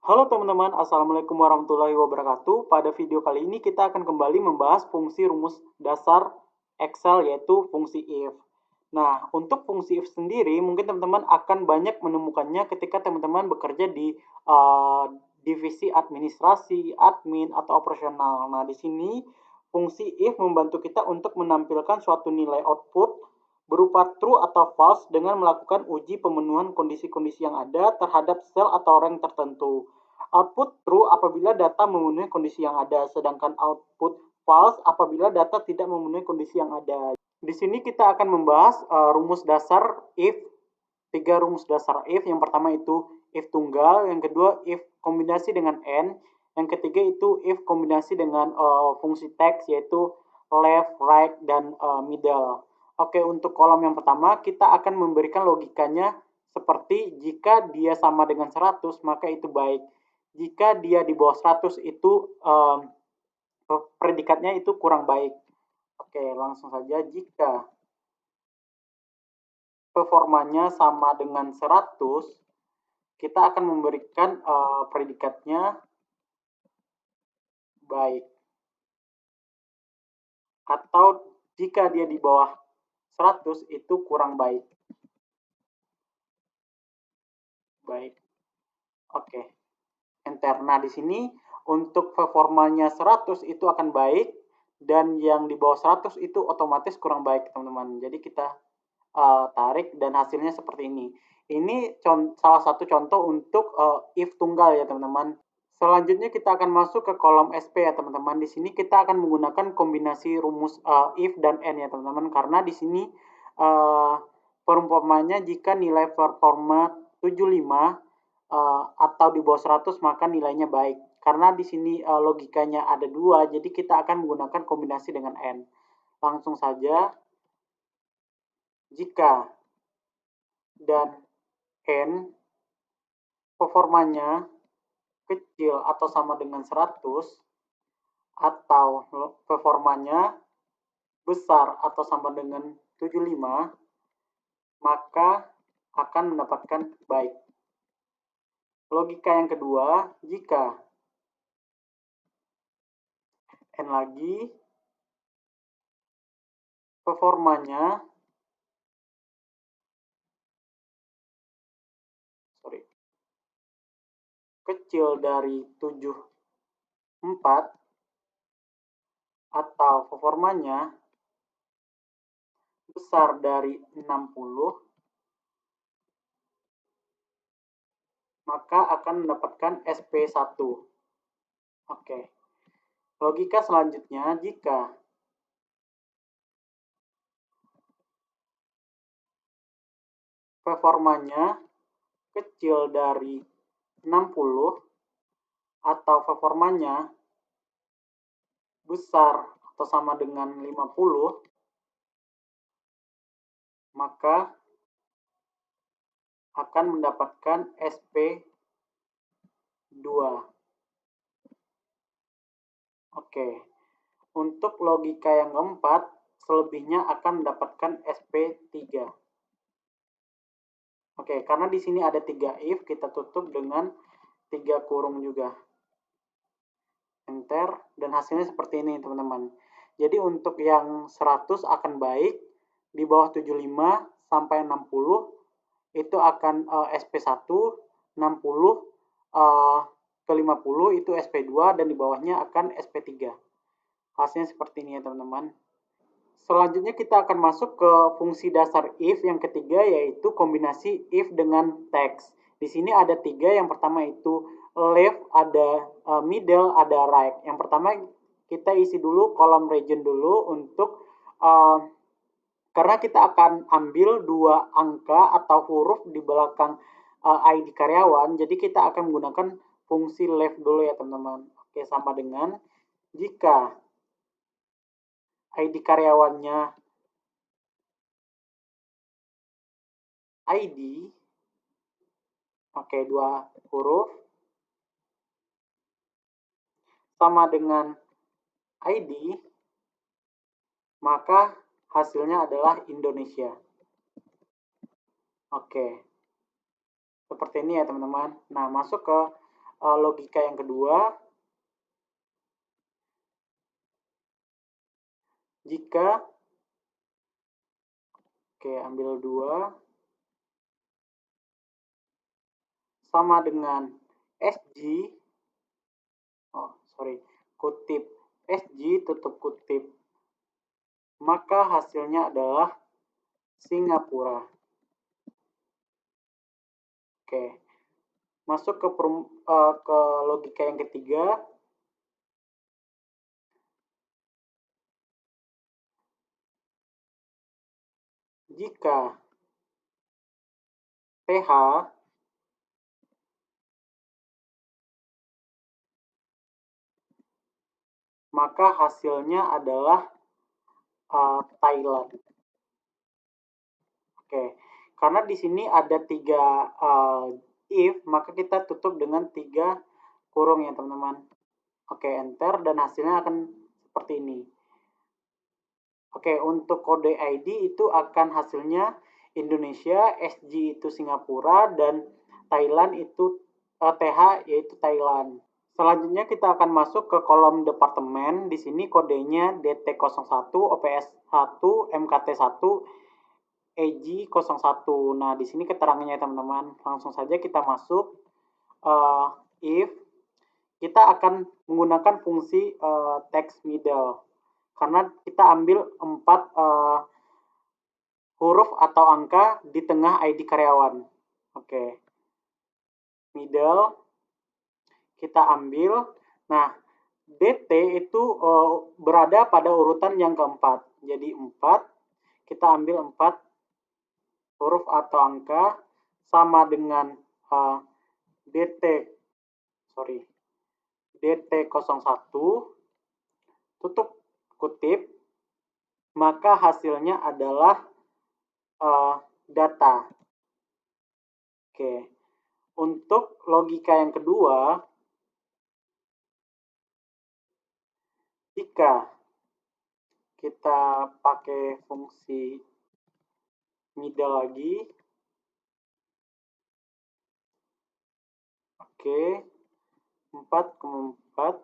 Halo teman-teman, Assalamualaikum warahmatullahi wabarakatuh. Pada video kali ini kita akan kembali membahas fungsi rumus dasar Excel yaitu fungsi if. Nah, untuk fungsi if sendiri mungkin teman-teman akan banyak menemukannya ketika teman-teman bekerja di divisi administrasi, admin, atau operasional. Nah, di sini fungsi if membantu kita untuk menampilkan suatu nilai output berupa true atau false dengan melakukan uji pemenuhan kondisi-kondisi yang ada terhadap sel atau rank tertentu. Output true apabila data memenuhi kondisi yang ada, sedangkan output false apabila data tidak memenuhi kondisi yang ada. Di sini kita akan membahas rumus dasar if, tiga rumus dasar if. Yang pertama itu if tunggal, yang kedua if kombinasi dengan n, yang ketiga itu if kombinasi dengan fungsi teks yaitu left, right, dan middle. Oke, untuk kolom yang pertama kita akan memberikan logikanya seperti jika dia sama dengan 100 maka itu baik. Jika dia di bawah 100 itu predikatnya itu kurang baik. Oke, langsung saja. Jika performanya sama dengan 100, kita akan memberikan predikatnya baik. Atau jika dia di bawah 100 itu kurang baik. Baik. Oke. Enter. Nah, di sini untuk performanya 100 itu akan baik dan yang di bawah 100 itu otomatis kurang baik, teman-teman. Jadi kita tarik dan hasilnya seperti ini. Ini salah satu contoh untuk if tunggal ya, teman-teman. Selanjutnya kita akan masuk ke kolom SP ya, teman-teman. Di sini kita akan menggunakan kombinasi rumus if dan n ya, teman-teman. Karena di sini perumpamannya jika nilai performa 75 atau di bawah 100 maka nilainya baik. Karena di sini logikanya ada dua, jadi kita akan menggunakan kombinasi dengan n. Langsung saja, jika dan n performanya kecil atau sama dengan 100 atau performanya besar atau sama dengan 75, maka akan mendapatkan baik. Logika yang kedua, jika n lagi performanya kecil dari 74 atau performanya besar dari 60, maka akan mendapatkan SP1. Oke. Logika selanjutnya, jika performanya kecil dari 60 atau performanya besar atau sama dengan 50, maka akan mendapatkan SP2. Oke. Untuk logika yang keempat, selebihnya akan mendapatkan SP3. Oke, karena di sini ada 3 if, kita tutup dengan 3 kurung juga. Enter, dan hasilnya seperti ini, teman-teman. Jadi untuk yang 100 akan baik, di bawah 75 sampai 60 itu akan SP1, 60 ke 50 itu SP2, dan di bawahnya akan SP3. Hasilnya seperti ini ya, teman-teman. Selanjutnya kita akan masuk ke fungsi dasar if yang ketiga, yaitu kombinasi if dengan teks. Di sini ada 3, yang pertama itu left, ada middle, ada right. Yang pertama kita isi dulu kolom region dulu untuk karena kita akan ambil 2 angka atau huruf di belakang ID karyawan, jadi kita akan menggunakan fungsi left dulu ya, teman-teman. Oke, sama dengan jika ID karyawannya ID, oke, 2 huruf, sama dengan ID, maka hasilnya adalah Indonesia. Oke, seperti ini ya, teman-teman. Nah, masuk ke logika yang kedua, jika, oke, ambil 2, sama dengan SG, kutip SG tutup kutip, maka hasilnya adalah Singapura. Oke, masuk ke logika yang ketiga. Jika TH maka hasilnya adalah Thailand. Oke, karena di sini ada 3 if, maka kita tutup dengan 3 kurung ya teman-teman. Oke, enter dan hasilnya akan seperti ini. Oke, untuk kode ID itu akan hasilnya Indonesia, SG itu Singapura, dan Thailand itu TH yaitu Thailand. Selanjutnya kita akan masuk ke kolom departemen. Di sini kodenya DT01, OPS1, MKT1, EG01. Nah, di sini keterangannya teman-teman. Langsung saja kita masuk. If kita akan menggunakan fungsi text middle karena kita ambil 4 huruf atau angka di tengah ID karyawan. Oke. Middle kita ambil. Nah, DT itu berada pada urutan yang keempat. Jadi 4, kita ambil 4 huruf atau angka sama dengan DT01, tutup kutip, maka hasilnya adalah data. Oke, untuk logika yang kedua, jika kita pakai fungsi middle lagi, oke, 4,4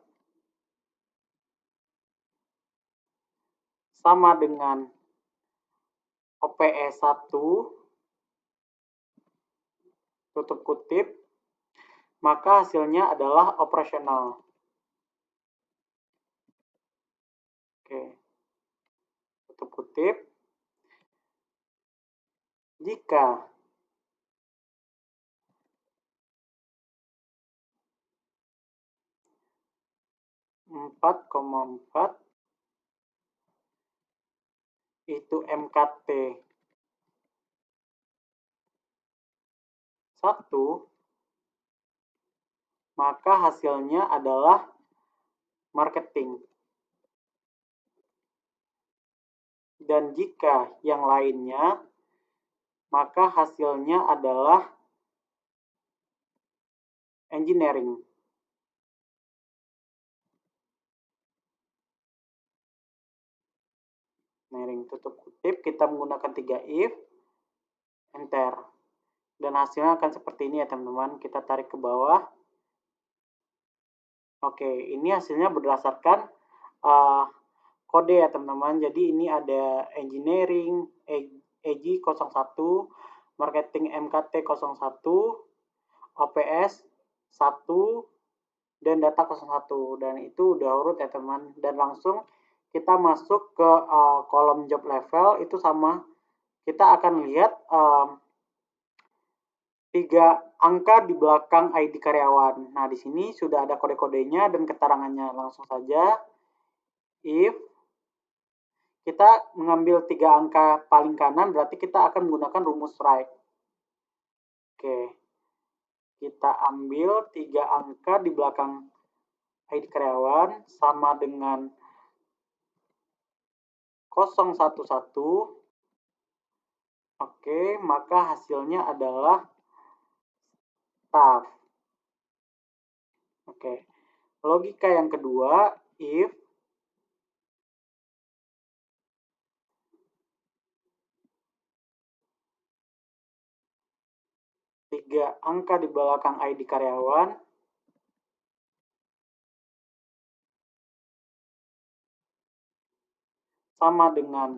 sama dengan OPE1 tutup kutip, maka hasilnya adalah operasional. Oke, tutup kutip. Jika empat itu MKT 1, maka hasilnya adalah marketing. Dan jika yang lainnya, maka hasilnya adalah engineering. Tutup kutip, kita menggunakan 3 if, enter. Dan hasilnya akan seperti ini ya teman-teman. Kita tarik ke bawah. Oke, ini hasilnya berdasarkan kode ya teman-teman. Jadi ini ada engineering, EG01, marketing MKT01, OPS 1, dan data 01. Dan itu udah urut ya teman. Dan langsung kita masuk ke kolom job level, itu sama. Kita akan lihat 3 angka di belakang ID karyawan. Nah, di sini sudah ada kode-kodenya dan keterangannya. Langsung saja, if kita mengambil 3 angka paling kanan, berarti kita akan menggunakan rumus right. Oke, kita ambil 3 angka di belakang ID karyawan sama dengan 011. Oke, maka hasilnya adalah staff. Oke, logika yang kedua, if tiga angka di belakang ID karyawan sama dengan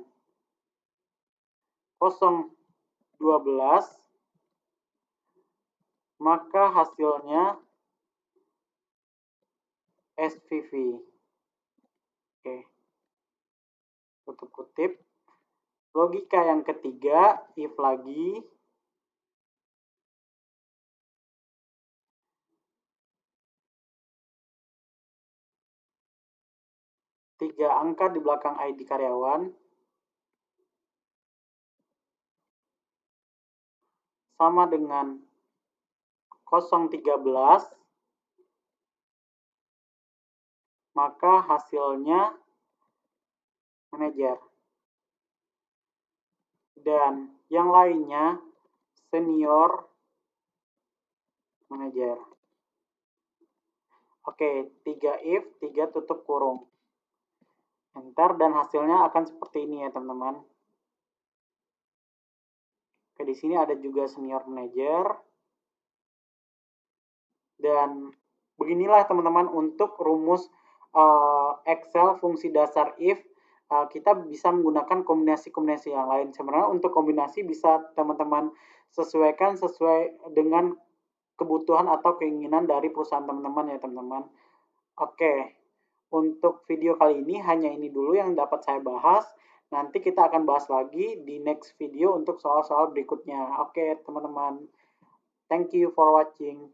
0,12, maka hasilnya SVV. Oke, tutup kutip. Logika yang ketiga, if lagi, tiga angka di belakang ID karyawan sama dengan 0,13, maka hasilnya manajer. Dan yang lainnya senior manajer. Oke, 3 if, 3 tutup kurung. Enter dan hasilnya akan seperti ini ya teman-teman. Oke, di sini ada juga senior manager. Dan beginilah teman-teman untuk rumus Excel fungsi dasar if. Kita bisa menggunakan kombinasi-kombinasi yang lain. Sebenarnya untuk kombinasi bisa teman-teman sesuaikan sesuai dengan kebutuhan atau keinginan dari perusahaan teman-teman ya teman-teman. Oke, untuk video kali ini hanya ini dulu yang dapat saya bahas. Nanti kita akan bahas lagi di next video untuk soal-soal berikutnya. Oke teman-teman, thank you for watching.